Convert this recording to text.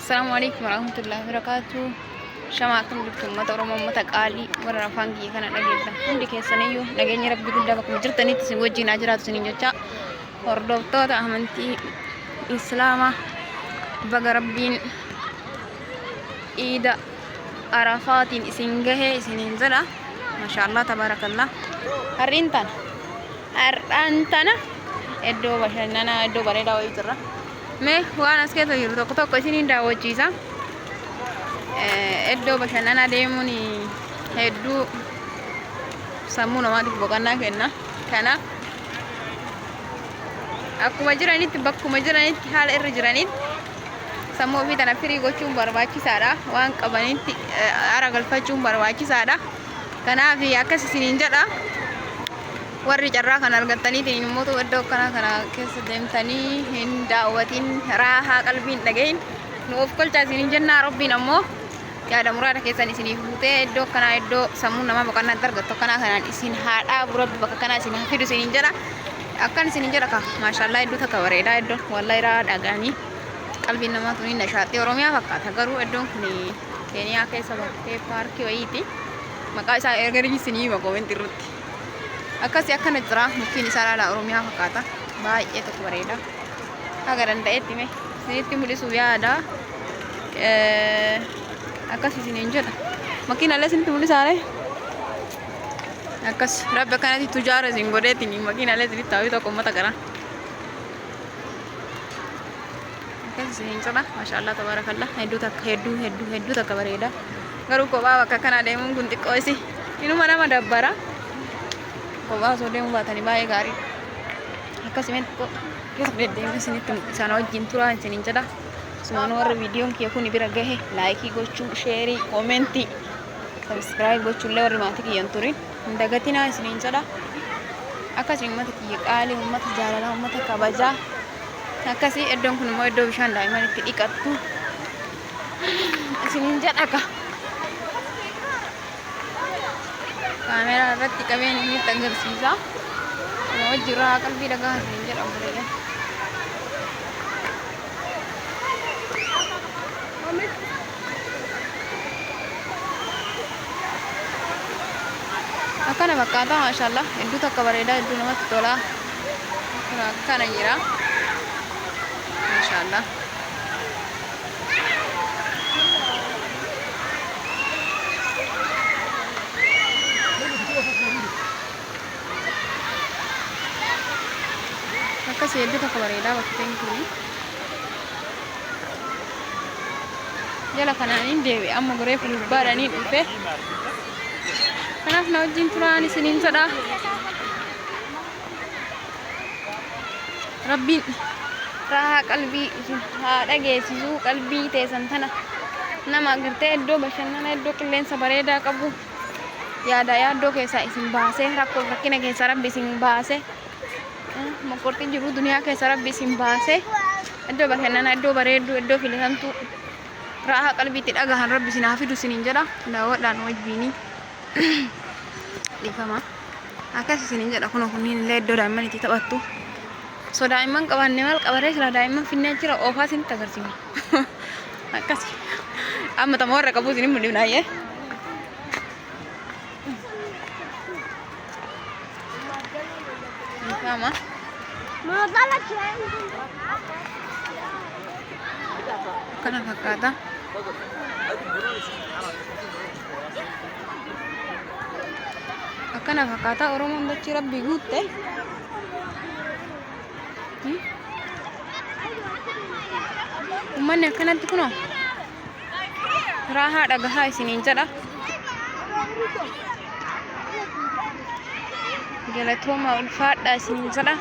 السلام عليكم ورحمة الله وبركاته. شمعكم جبتم مطرم متقالي ورا فانجي كان نجيبنا عندك يا سنيو نجيني ربي قد بكم جرتني تسوجي ناجرات سنين جتا وردوبتو أهمنتي إسلامة بقى ربين إيدا عرفات إسنجه إسنين زلا ما شاء الله تبارك الله أرنتنا إدو بشرنا إدو بريدا ويترا me waan as keessa jiru tokko tokko isiniin daawwachiisa. Iddoo bashannanaa deemuun hedduu sammuu namaatiif boqonnaa kenna. Kanaaf akkuma jiranitti bakkuma jiranitti haala irra jiranitti sammuu ofii tana firii gochuun barbaachisaadha. Waan qabanitti ara galfachuun barbaachisaadha. Kanaaf akkas isiniin jedha. warri carraa kan argataniitiin immoo iddoo kana keessa deemtanii hin daawwatin raahaa qalbiin dhagayin nuuf kolchaa isiniin jennaa. Rabbiin ammoo yaada muraada keessan isiniif buutee iddoo kanaa iddoo sammuu namaa boqonnaa argattu kanaan isin haadhaa burabbi bakka kanaa isin fidu isiniin jedha. Akkan isiniin jedha ka maashaallah iddoo takka bareedaa iddoo wallahi raa dhagaanii qalbiin namaa tuni nashaaxii Oromiyaa fakkaata. Garuu iddoon kun Keeniyaa keessa bakkee paarkii wayiiti. Maqaa isaa erga isinii hima koomenti irratti. Akkasii akkana jira muktiin isaa laala Oromiyaa fakkaata. Baay'ee tokko bareeda. Haga danda'etti mee isinitti mul'isuuf yaada. Akkasii isiniin jedha. Makiinaalee isinitti mul'isaare. Akkas rabbi akkanatti tujaara isin godheetiin makiinaalee isinitti taa'u tokko uummata gara. Akkasii isiniin jedha. Maashaallah tabaarakallah. Hedduu takka bareeda. Garuu kophaa bakka kana deemuun kun xiqqoo isi. Inuma nama dabbara. Kophaa osoo deemuu baatanii baay'ee gaariidha. Akkasumas keessa deddeemsa isinitti isaan wajjin turaa isiniin jedha. Sumaan warra viidiyoon kiyya kun bira gahe laayikii gochuu, sheerii, koomentii, sabskiraayib gochuullee warri maatii kiyyan turin hin dagatinaa isiniin jedha. Akkasii uummata kiyya qaalii, uummata jaalalaa, uummata kabajaa. Akkasii iddoon kun immoo iddoo bishaan daa'imman itti dhiqattu isiniin jedha ka. Kaameeraa irratti qabeen inni agarsiisa. Wajji irraa qalbii dhagaa isiniin jedha obboleeyyan. Akkana fakkaata maashaallah hedduu takka bareedaa hedduu namatti tola. Akkana jira maashaallah. Akkasii hedduu takka bareedaa bakkeen kuni. Jala kanaaniin deebi'e amma goree fulbaadhanii dhufe. Kanaaf na wajjin turaan isiniin jedha. Rabbiin raahaa qalbii isin haa dhageessisuu qalbii teessan tana nama agartee iddoo bashannana iddoo qilleensa bareedaa qabu yaaddoo keessaa isin baasee rakkina keessaa rabbi isin baasee mokortiin jiru duniyaa keessaa rabbi isin baasee iddoo bashannana iddoo bareedduu iddoo filatamtuu raahaa qalbiitti dhagahan rabbi isin haa fidu isiniin jedha. Daawwadhaan wajjini dhiifama akkas isiniin jedha. Kunniin illee iddoo daa'imman itti taphattu. So daa'imman qabanne maal qabaree sila daa'imman finnee jira oofaa isinitti agarsiifna. Akkas amma tama warra qabu isiniin mul'ifnaayyee. Dhiifama. Akkana fakkaata. Akkana fakkaata Oromoon dachii rabbii guutte. Uummanni akkanatti kunoo raahaa dhagahaa isiniin jedha. Galatooma ulfaadhaa isiniin jedha.